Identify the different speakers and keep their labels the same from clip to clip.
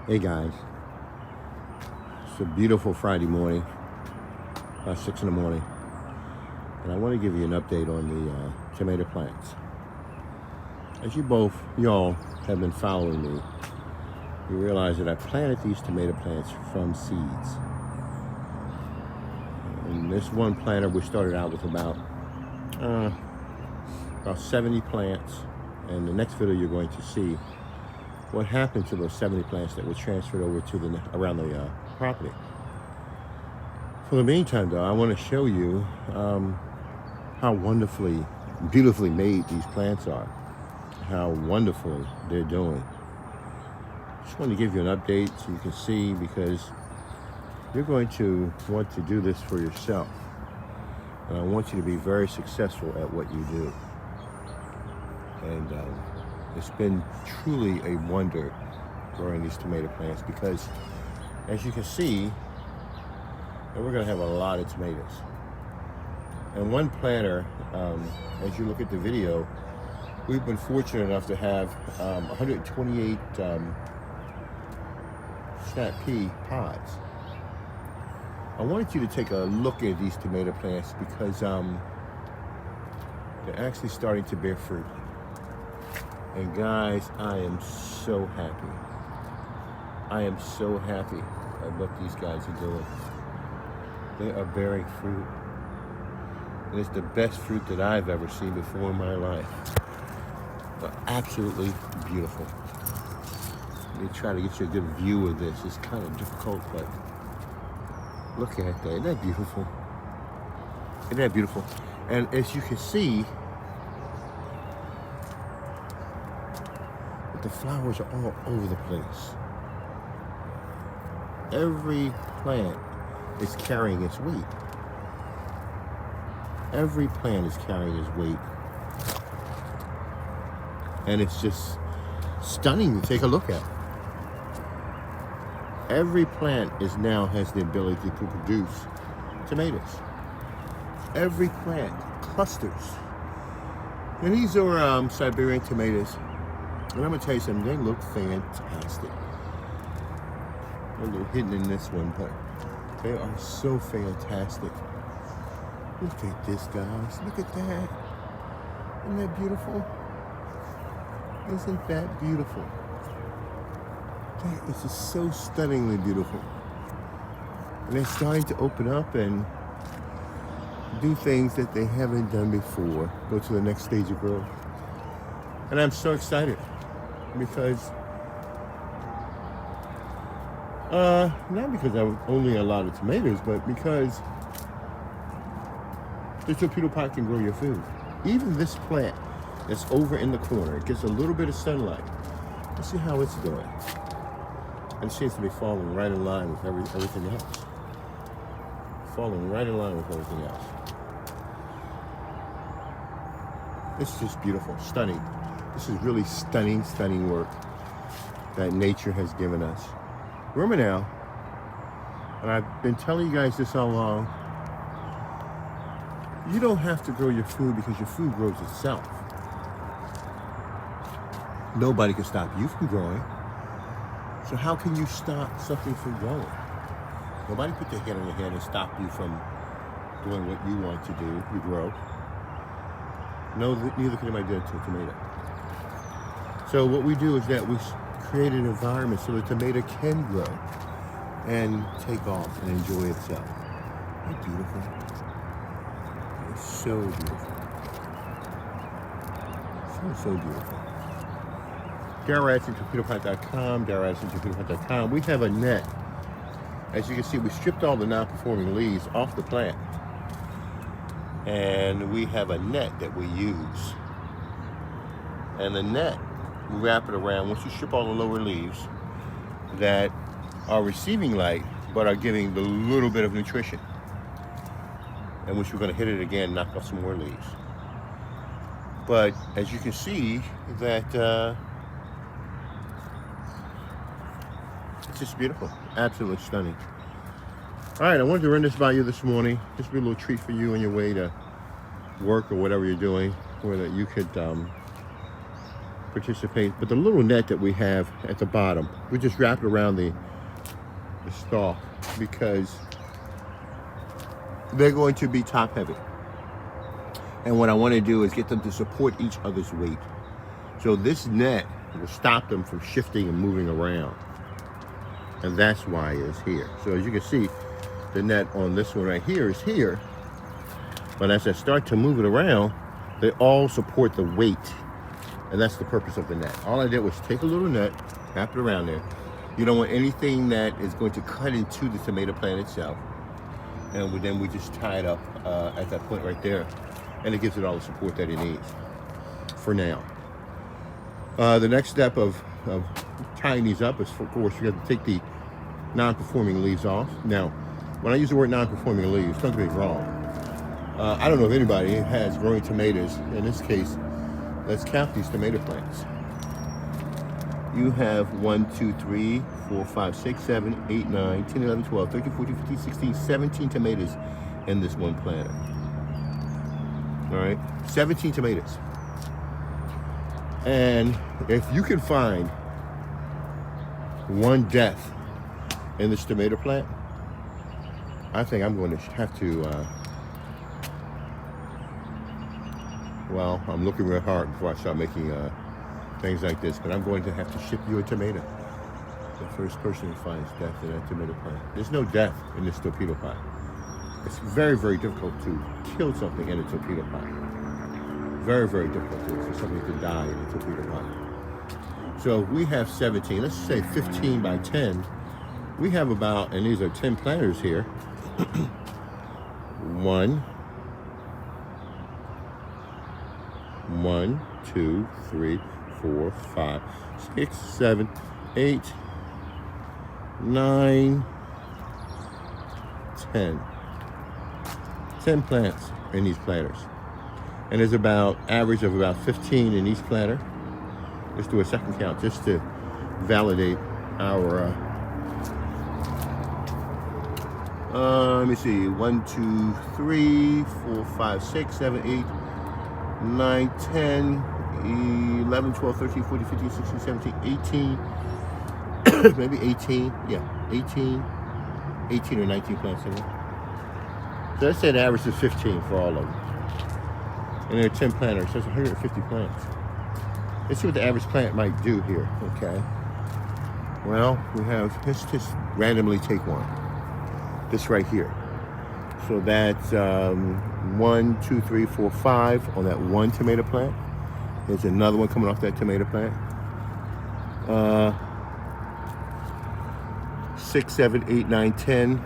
Speaker 1: Hey guys, it's a beautiful Friday morning, about 6 in the morning, and I want to give you an update on the tomato plants. As y'all have been following me, you realize that I planted these tomato plants from seeds. And this one planter, we started out with about 70 plants, and the next video you're going to see what happened to those 70 plants that were transferred over to around the property. For the meantime, though, I want to show you how wonderfully, beautifully made these plants are, how wonderfully they're doing. Just want to give you an update so you can see, because you're going to want to do this for yourself. And I want you to be very successful at what you do. And it's been truly a wonder growing these tomato plants, because as you can see, we're going to have a lot of tomatoes. And one planter, as you look at the video, we've been fortunate enough to have 128 snap pea pods. I wanted you to take a look at these tomato plants because they're actually starting to bear fruit. And guys, I am so happy. I am so happy at what these guys are doing. They are bearing fruit. And it's the best fruit that I've ever seen before in my life. They're absolutely beautiful. Let me try to get you a good view of this. It's kind of difficult, but look at that. Isn't that beautiful? Isn't that beautiful? And as you can see, the flowers are all over the place. Every plant is carrying its weight. Every plant is carrying its weight. And it's just stunning to take a look at. Every plant now has the ability to produce tomatoes. Every plant, clusters. And these are Siberian tomatoes. And I'm going to tell you something, they look fantastic. A little hidden in this one, but they are so fantastic. Look at this, guys. Look at that. Isn't that beautiful? Isn't that beautiful? That is just so stunningly beautiful. And they're starting to open up and do things that they haven't done before. Go to the next stage of growth. And I'm so excited. Because not because I only a lot of tomatoes, but because the torpedo pot can grow your food. Even this plant that's over in the corner, it gets a little bit of sunlight. Let's see how it's doing. And it seems to be falling right in line with everything else. Falling right in line with everything else. It's just beautiful, stunning. This is really stunning, stunning work that nature has given us. Remember now, and I've been telling you guys this all along, you don't have to grow your food because your food grows itself. Nobody can stop you from growing. So how can you stop something from growing? Nobody put their hand on your head and stop you from doing what you want to do, you grow. No, neither can anybody do it to a tomato. So what we do is that we create an environment so the tomato can grow and take off and enjoy itself. Isn't that beautiful? It's so beautiful. So beautiful. DarrellAddisonTorpedoPlant.com, DarrellAddisonTorpedoPlant.com. We have a net. As you can see, we stripped all the non-performing leaves off the plant. And we have a net that we use. And the net, we wrap it around, once you strip all the lower leaves that are receiving light but are giving the little bit of nutrition, and which we're going to hit it again, knock off some more leaves. But as you can see, that it's just beautiful, absolutely stunning. All right, I wanted to run this by you this morning. Just be a little treat for you on your way to work or whatever you're doing, where that you could participate. But the little net that we have at the bottom, we just wrap it around the stalk because they're going to be top heavy. And what I want to do is get them to support each other's weight. So this net will stop them from shifting and moving around. And that's why it's here. So as you can see, the net on this one right here is here. But as I start to move it around, they all support the weight. And that's the purpose of the net. All I did was take a little net, wrap it around there. You don't want anything that is going to cut into the tomato plant itself. And then we just tie it up at that point right there. And it gives it all the support that it needs for now. The next step of tying these up is, of course, you have to take the non-performing leaves off. Now, when I use the word non-performing leaves, don't get me wrong. I don't know if anybody has growing tomatoes. In this case, let's count these tomato plants. You have 1, 2, 3, 4, 5, 6, 7, 8, 9, 10, 11, 12, 13, 14, 15, 16, 17 tomatoes in this one planter. All right, 17 tomatoes. And if you can find one death in this tomato plant, I think I'm going to have to, well, I'm looking real hard before I start making things like this, but I'm going to have to ship you a tomato. The first person who finds death in that tomato plant. There's no death in this torpedo plant. It's very, very difficult to kill something in a torpedo plant. Very, very difficult for something to die in a torpedo plant. So we have 17, let's say 15 by 10. We have about, and these are 10 planters here. 1, 2, 3, 4, 5, 6, 7, 8, 9, 10. 10 plants in these planters. And there's about average of about 15 in each planter. Let's do a second count just to validate our let me see, 1, 2, 3, 4, 5, 6, 7, 8, 9, 10, 11, 12, 13, 14, 15, 16, 17, 18, maybe 18, yeah, 18 or 19 plants in there. So let's say the average is 15 for all of them. And there are 10 planters, so it's 150 plants. Let's see what the average plant might do here, okay? Well, we have, let's just randomly take one. This right here. So that's 1, 2, 3, 4, 5 on that one tomato plant. There's another one coming off that tomato plant. 6, 7, 8, 9, 10.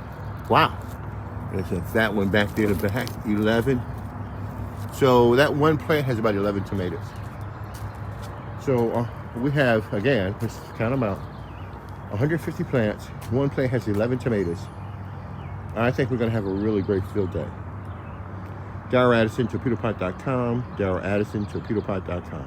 Speaker 1: Wow. There's that one back there in the back, 11. So that one plant has about 11 tomatoes. So we have, again, let's count them out, 150 plants. One plant has 11 tomatoes. I think we're going to have a really great field day. Darryl Addison, torpedopot.com. Darryl Addison, torpedopot.com.